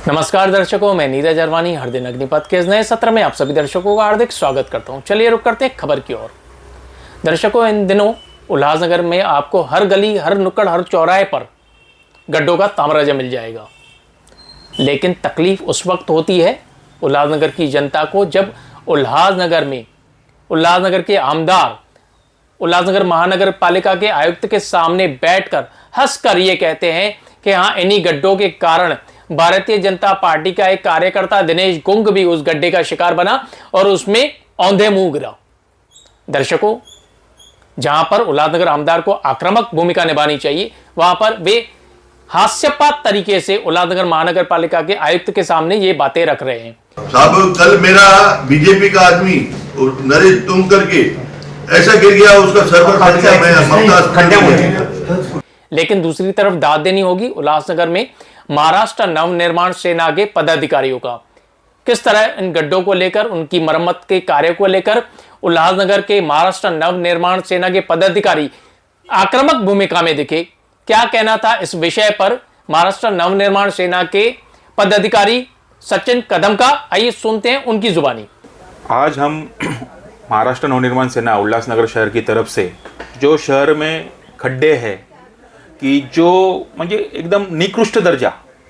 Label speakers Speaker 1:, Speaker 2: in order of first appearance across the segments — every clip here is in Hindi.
Speaker 1: नमस्कार दर्शकों, मैं नीरज अरवानी हर दिन अग्निपथ के इस नए सत्र में आप सभी दर्शकों का हार्दिक स्वागत करता हूं। चलिए रुक करते हैं खबर की ओर। दर्शकों, इन दिनों उल्लासनगर में आपको हर गली, हर नुक्कड़, हर चौराहे पर गड्ढों का तामराजा मिल जाएगा। लेकिन तकलीफ उस वक्त होती है उल्लासनगर की जनता को जब उल्लासनगर के आमदार उल्लासनगर महानगर पालिका के आयुक्त के सामने बैठकर हंसकर ये कहते हैं कि हाँ, इन्हीं गड्ढों के कारण भारतीय जनता पार्टी का एक कार्यकर्ता दिनेश गुंग भी उस गड्ढे का शिकार बना और उसमें औंधे मुंह गिरा। दर्शकों, जहां पर उल्लासनगर आमदार को आक्रामक भूमिका निभानी चाहिए, वहां पर वे हास्यपात तरीके से उल्लासनगर महानगर पालिका के आयुक्त के सामने ये बातें रख रहे हैं।
Speaker 2: साहब, कल मेरा बीजेपी का आदमी नरेश तुम करके ऐसा गिर गया, उसका सर्वर फट गया, मैं
Speaker 1: लेकिन दूसरी तरफ दाद देनी होगी उल्लासनगर में महाराष्ट्र नवनिर्माण सेना के पदाधिकारियों का। किस तरह इन गड्ढों को लेकर, उनकी मरम्मत के कार्य को लेकर उल्लासनगर के महाराष्ट्र नवनिर्माण सेना के पदाधिकारी आक्रामक भूमिका में दिखे। क्या कहना था इस विषय पर महाराष्ट्र नवनिर्माण सेना के पदाधिकारी सचिन कदम का, आइए सुनते हैं उनकी जुबानी।
Speaker 3: आज हम महाराष्ट्र नवनिर्माण सेना उल्लासनगर शहर की तरफ से जो शहर में खड्डे हैं कि जो म्हणजे एकदम निकृष्ट दर्जा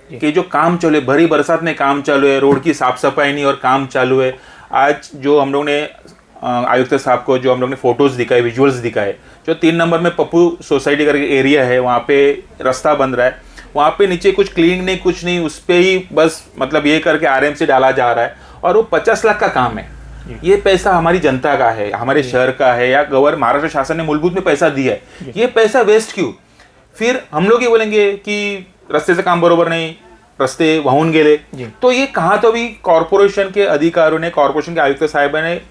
Speaker 3: कि जो काम चालू है, भरी बरसात में काम चालू है, रोड की साफ सफाई नहीं और काम चालू है। आज जो हम लोग ने आयुक्त साहब को जो हम लोग ने फोटोज दिखाए, विजुअल्स दिखाए, जो 3 नंबर में पप्पू सोसाइटी करके एरिया है, वहाँ पे रास्ता बन रहा है, वहाँ पे नीचे कुछ क्लीनिंग नहीं, कुछ नहीं, उस पर ही बस मतलब ये करके आरएमसी डाला जा रहा है और वो 50 लाख का काम है। ये पैसा हमारी जनता का है, हमारे शहर का है, या महाराष्ट्र शासन ने मूलभूत में पैसा दिया है, ये पैसा वेस्ट क्यों? फिर हम लोग ये बोलेंगे कि रस्ते से काम बरोबर नहीं, रस्ते वाहून गेले, तो ये कहा तो अभी कॉर्पोरेशन के अधिकारियों ने, कॉर्पोरेशन के आयुक्त साहब ने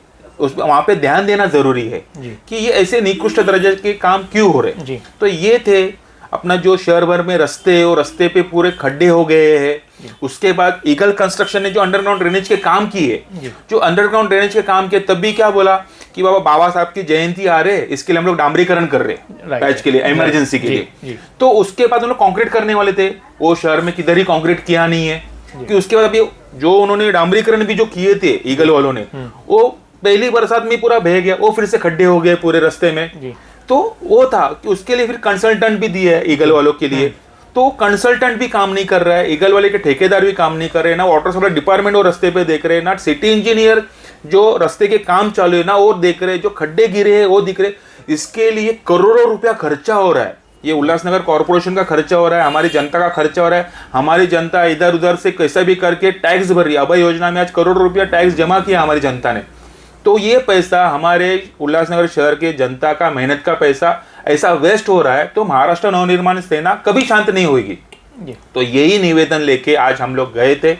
Speaker 3: वहां पे ध्यान देना जरूरी है कि ये ऐसे निकृष्ट दर्जे के काम क्यों हो रहे। तो ये थे अपना जो शहर भर में रस्ते और रस्ते पे पूरे खड्डे हो गए हैं। उसके बाद ईगल कंस्ट्रक्शन ने जो अंडरग्राउंड ड्रेनेज के काम किए, जो अंडरग्राउंड ड्रेनेज के काम किए, तब भी क्या बोला कि बाबा साहब की जयंती आ रहे, इसके लिए हम लोग डामरीकरण कर रहे पैच के लिए, इमरजेंसी के लिए। तो उसके बाद उन्होंने कंक्रीट करने वाले थे, वो शहर में किधर ही कंक्रीट किया नहीं है कि उसके बाद अभी जो उन्होंने डामरीकरण भी जो किए थे ईगल वालों ने, वो पहली बरसात में पूरा बह गया, वो फिर से खड्डे हो गए पूरे रास्ते में। तो वो था कि उसके लिए फिर कंसल्टेंट भी दिए है ईगल वालों के लिए, तो कंसल्टेंट भी काम नहीं कर रहा है, ईगल वाले के ठेकेदार भी काम नहीं कर रहे हैं, ना वाटर सप्लाई डिपार्टमेंट वो रास्ते पे देख रहे हैं, ना सिटी इंजीनियर जो रास्ते के काम चालू है ना वो देख रहे हैं, जो खड्डे गिरे हैं वो दिख रहे। इसके लिए करोड़ों रुपया खर्चा हो रहा है, ये उल्लासनगर कॉर्पोरेशन का खर्चा हो रहा है, हमारी जनता का खर्चा हो रहा है। हमारी जनता इधर उधर से कैसा भी करके टैक्स भर रही है। अभय योजना में आज करोड़ों रुपया टैक्स जमा किया हमारी जनता ने, तो ये पैसा हमारे उल्लासनगर शहर के जनता का मेहनत का पैसा ऐसा वेस्ट हो रहा है, तो महाराष्ट्र नवनिर्माण सेना कभी शांत नहीं होगी। तो यही निवेदन लेके आज हम लोग गए थे।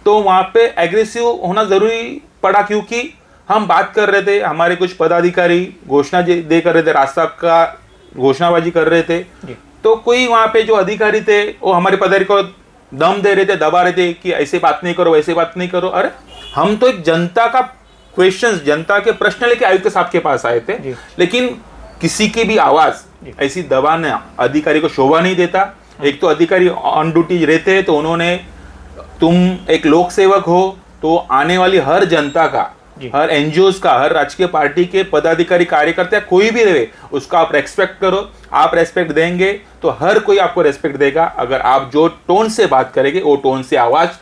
Speaker 3: तो वहां पे एग्रेसिव होना जरूरी पड़ा क्योंकि हम बात कर रहे थे, हमारे कुछ पदाधिकारी घोषणा दे कर रहे थे, राज साहब का घोषणाबाजी कर रहे थे, तो कोई वहां पे जो अधिकारी थे वो हमारे पदाधिकारी को दम दे रहे थे, दबा रहे थे कि ऐसे बात नहीं करो, वैसे बात नहीं करो। अरे हम तो एक जनता का क्वेश्चंस, जनता के प्रश्न लेके आयुक्त साहब के पास आए थे, लेकिन किसी की भी आवाज ऐसी दबाना अधिकारी को शोभा नहीं देता। एक तो अधिकारी ऑन ड्यूटी रहते हैं, तो उन्होंने, तुम एक लोक सेवक हो तो आने वाली हर जनता का, हर एनजीओज का, हर राजकीय पार्टी के पदाधिकारी कार्यकर्ता कोई भी रहे, उसका आप रेस्पेक्ट करो। आप रेस्पेक्ट देंगे तो हर कोई आपको रेस्पेक्ट देगा। अगर आप जो टोन से बात करेंगे वो टोन से आवाज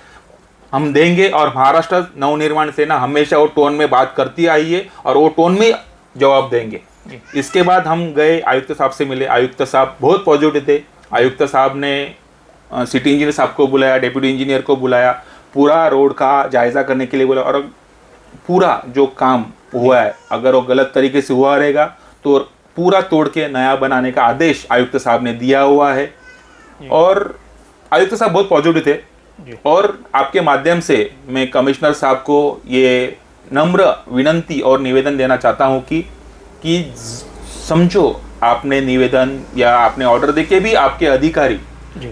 Speaker 3: हम देंगे, और महाराष्ट्र नवनिर्माण सेना हमेशा वो टोन में बात करती आई है और वो टोन में जवाब देंगे। इसके बाद हम गए, आयुक्त साहब से मिले। आयुक्त साहब बहुत पॉजिटिव थे। आयुक्त साहब ने सिटी इंजीनियर साहब को बुलाया, डेप्यूटी इंजीनियर को बुलाया, पूरा रोड का जायजा करने के लिए बोला, और पूरा जो काम हुआ है अगर वो गलत तरीके से हुआ रहेगा तो पूरा तोड़ के नया बनाने का आदेश आयुक्त साहब ने दिया हुआ है। और आयुक्त साहब बहुत पॉजिटिव थे। और आपके माध्यम से मैं कमिश्नर साहब को ये नम्र विनंती और निवेदन देना चाहता हूँ कि समझो, आपने निवेदन या आपने ऑर्डर देके भी आपके अधिकारी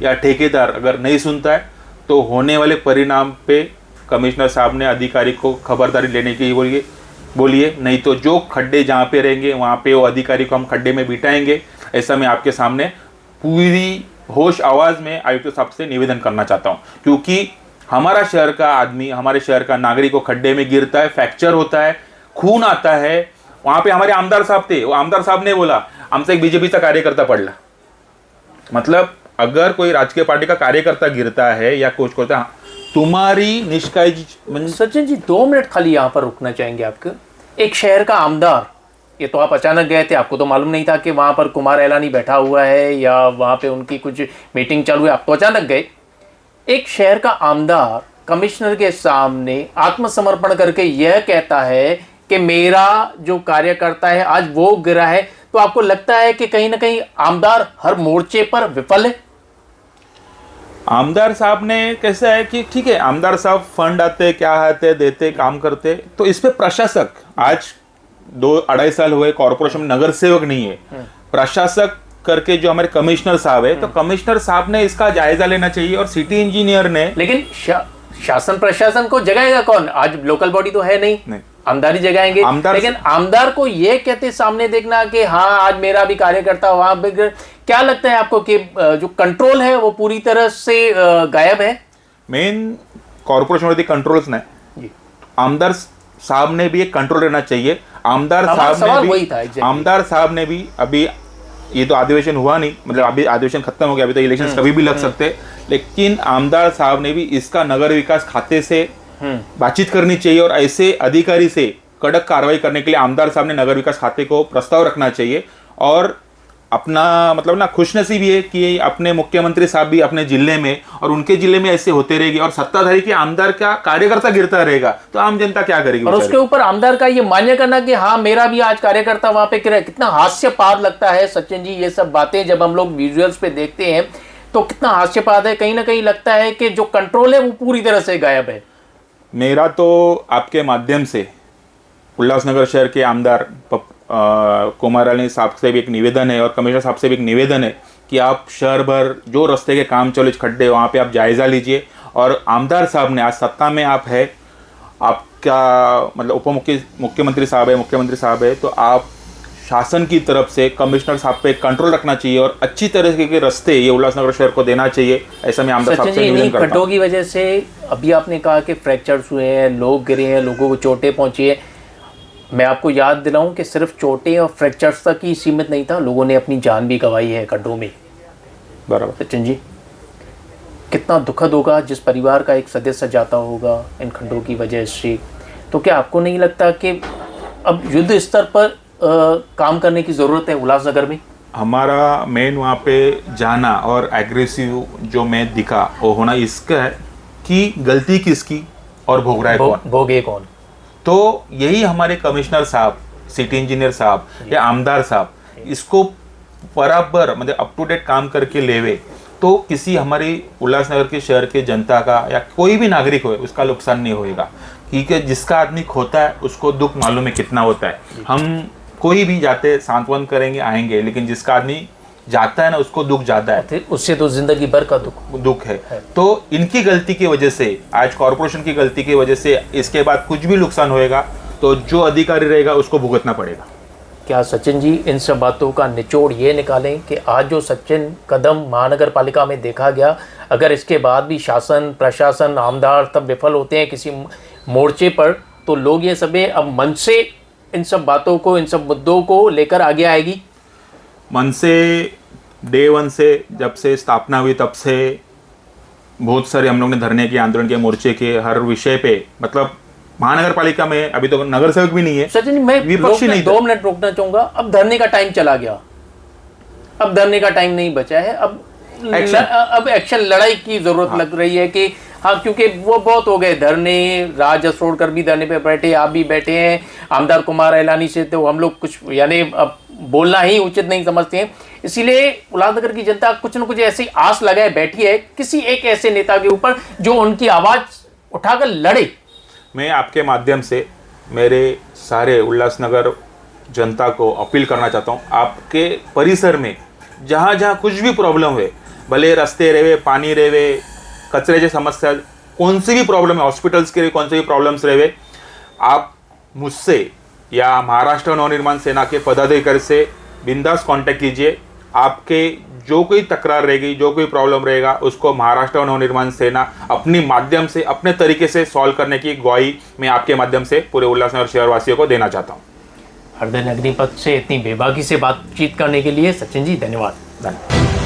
Speaker 3: या ठेकेदार अगर नहीं सुनता है तो होने वाले परिणाम पे कमिश्नर साहब ने अधिकारी को खबरदारी लेने की बोलिए, नहीं तो जो खड्डे जहाँ पे रहेंगे वहाँ पे वो अधिकारी को हम खड्डे में बिठाएंगे। ऐसा मैं आपके सामने पूरी होश आवाज में आयुक्त साहब से निवेदन करना चाहता हूँ, क्योंकि हमारा शहर का आदमी, हमारे शहर का नागरिक को खड्डे में गिरता है, फ्रैक्चर होता है, खून आता है। वहां पे हमारे आमदार साहब थे, वो आमदार साहब ने बोला आमचा एक बीजेपीचा कार्यकर्ता पडला। मतलब अगर कोई राजकीय पार्टी का कार्यकर्ता गिरता है या कुछ करता है, तुम्हारी निष्काळजी म्हणजे
Speaker 1: सचिन जी 2 मिनट खाली यहाँ पर रुकना चाहेंगे आपको। एक शहर का आमदार, ये तो आप अचानक गए थे, आपको तो मालूम नहीं था कि वहां पर कुमार एलानी बैठा हुआ है या वहां पे उनकी कुछ मीटिंग चालू है, आप तो अचानक गए। एक शहर का आमदार कमिश्नर के सामने आत्मसमर्पण करके यह कहता है कि मेरा जो कार्यकर्ता है आज वो गिरा है, तो आपको लगता है कि कहीं ना कहीं आमदार हर मोर्चे पर विफल है?
Speaker 3: आमदार साहब ने कैसा है कि ठीक है, आमदार साहब फंड आते, क्या आते, देते, काम करते, तो इस पे प्रशासक, आज 2-2.5 साल हुए कॉर्पोरेशन में नगर सेवक नहीं है, प्रशासक करके जो हमारे कमिश्नर साहब है, तो कमिश्नर साहब ने इसका जायजा लेना चाहिए और सिटी इंजीनियर ने।
Speaker 1: लेकिन शासन प्रशासन को जगाएगा कौन? आज लोकल बॉडी तो है नहीं। आमदार ही जगाएंगे। लेकिन आमदार को ये कहते सामने देखना कि हाँ आज मेरा भी कार्यकर्ता वहां पे, क्या लगता है आपको कि जो कंट्रोल है वो पूरी तरह से गायब है?
Speaker 3: मेन कॉर्पोरेशन वरती कंट्रोलच नाही। आमदार साहब ने भी एक कंट्रोल रहना चाहिए। आमदार साहब ने भी अभी, ये तो अधिवेशन हुआ नहीं, मतलब अभी अधिवेशन खत्म हो गया, अभी तो इलेक्शन कभी भी लग सकते, लेकिन आमदार साहब ने भी इसका नगर विकास खाते से बातचीत करनी चाहिए और ऐसे अधिकारी से कड़क कार्रवाई करने के लिए आमदार साहब ने नगर विकास खाते को प्रस्ताव रखना चाहिए। और अपना मतलब ना खुशनसीबी है कि अपने मुख्यमंत्री साहब भी अपने जिले में और उनके जिले में ऐसे होते रहेगी और सत्ताधारी के आमदार का कार्यकर्ता गिरता रहेगा, तो आम जनता क्या करेगी?
Speaker 1: और उसके ऊपर आमदार का ये मान्य करना कि हाँ मेरा भी आज कार्यकर्ता वहां पे गिरा, कितना हास्यपाद लगता है सचिन जी। ये सब बातें जब हम लोग विजुअल्स पे देखते हैं तो कितना हास्यपाद है। कहीं ना कहीं लगता है कि जो कंट्रोल है वो पूरी तरह से गायब है।
Speaker 3: मेरा तो आपके माध्यम से उल्लासनगर शहर के आमदार कुमार एलानी साहब से भी एक निवेदन है और कमिश्नर साहब से भी एक निवेदन है कि आप शहर भर जो रास्ते के काम चले खड्डे, वहाँ पे आप जायज़ा लीजिए। और आमदार साहब ने, आज सत्ता में आप है, आपका मतलब मुख्यमंत्री साहब है, तो आप शासन की तरफ से कमिश्नर साहब पे कंट्रोल रखना चाहिए और अच्छी तरह के रास्ते ये उल्लासनगर शहर को देना चाहिए। ऐसा मैं आमदार साहब से निवेदन करता हूं।
Speaker 1: खड्डों की वजह से अभी आपने कहा कि फ्रैक्चर्स हुए हैं, लोग गिरे हैं, लोगों को चोटें पहुंची है। मैं आपको याद दिलाऊं कि सिर्फ चोटें और फ्रैक्चर्स तक ही सीमित नहीं था, लोगों ने अपनी जान भी गंवाई है खड्डों में।
Speaker 3: बराबर
Speaker 1: सचिन जी, कितना दुखद होगा जिस परिवार का एक सदस्य जाता होगा इन खड्डों की वजह से। तो क्या आपको नहीं लगता कि अब युद्ध स्तर पर काम करने की ज़रूरत है उल्लासनगर में?
Speaker 3: हमारा मेन वहाँ पे जाना और एग्रेसिव जो मैं दिखा वो होना इसका है कि गलती किसकी और भोग रहा है कौन,
Speaker 1: भोगे कौन।
Speaker 3: तो यही हमारे कमिश्नर साहब, सिटी इंजीनियर साहब या आमदार साहब इसको बराबर मतलब अप टू डेट काम करके लेवे, तो किसी हमारी उल्लासनगर के शहर के जनता का या कोई भी नागरिक हो उसका नुकसान नहीं होएगा। ठीक है, जिसका आदमी खोता है उसको दुख मालूम है कितना होता है। हम कोई भी जाते सांत्वन करेंगे आएंगे, लेकिन जिसका आदमी जाता है ना उसको दुख ज्यादा है,
Speaker 1: उससे तो जिंदगी भर का दुख है।
Speaker 3: तो इनकी गलती की वजह से, आज कॉर्पोरेशन की गलती की वजह से इसके बाद कुछ भी नुकसान होएगा तो जो अधिकारी रहेगा उसको भुगतना पड़ेगा।
Speaker 1: क्या सचिन जी इन सब बातों का निचोड़ ये निकालें कि आज जो सचिन कदम महानगर पालिका में देखा गया, अगर इसके बाद भी शासन प्रशासन आमदार तब विफल होते हैं किसी मोर्चे पर, तो लोग ये सभी अब मन से इन सब बातों को, इन सब मुद्दों को लेकर आगे आएगी?
Speaker 3: मन से डे 1 से जब से स्थापना हुई तब से बहुत सारे हम लोग ने धरने के, आंदोलन के, मोर्चे के हर विषय पे, मतलब महानगर पालिका में अभी तो नगर सेवक भी नहीं है।
Speaker 1: सचिन मैं विपक्षी नहीं, 2 मिनट रोकना चाहूंगा। अब धरने का टाइम चला गया, अब धरने का टाइम नहीं बचा है, अब एक्शन लड़ाई की जरूरत लग रही है कि हाँ, क्योंकि वो बहुत हो गए धरने। राज असरोड़कर भी धरने पे बैठे, आप भी बैठे हैं, आमदार कुमार एलानी से तो हम लोग कुछ यानी अब बोलना ही उचित नहीं समझते हैं। इसीलिए उल्लासनगर की जनता कुछ न कुछ ऐसी आस लगाए बैठी है किसी एक ऐसे नेता के ऊपर जो उनकी आवाज उठाकर लड़े।
Speaker 3: मैं आपके माध्यम से मेरे सारे उल्लासनगर जनता को अपील करना चाहता हूँ, आपके परिसर में जहाँ जहाँ कुछ भी प्रॉब्लम है, भले रास्ते रहे, पानी रहे, कचरे की समस्या, कौन सी भी प्रॉब्लम है, हॉस्पिटल्स के लिए कौन सी भी प्रॉब्लम्स रहे, आप मुझसे या महाराष्ट्र नवनिर्माण सेना के पदाधिकारी से बिंदास कांटेक्ट कीजिए। आपके जो कोई तकरार रहेगी, जो कोई प्रॉब्लम रहेगा, उसको महाराष्ट्र नवनिर्माण सेना अपनी माध्यम से, अपने तरीके से सॉल्व करने की ग्वाही मैं आपके माध्यम से पूरे उल्लासनगर शहरवासियों को देना चाहता हूँ।
Speaker 1: हृदय अग्निपथ से इतनी बेबाकी से बातचीत करने के लिए सचिन जी धन्यवाद।
Speaker 3: धन्यवाद।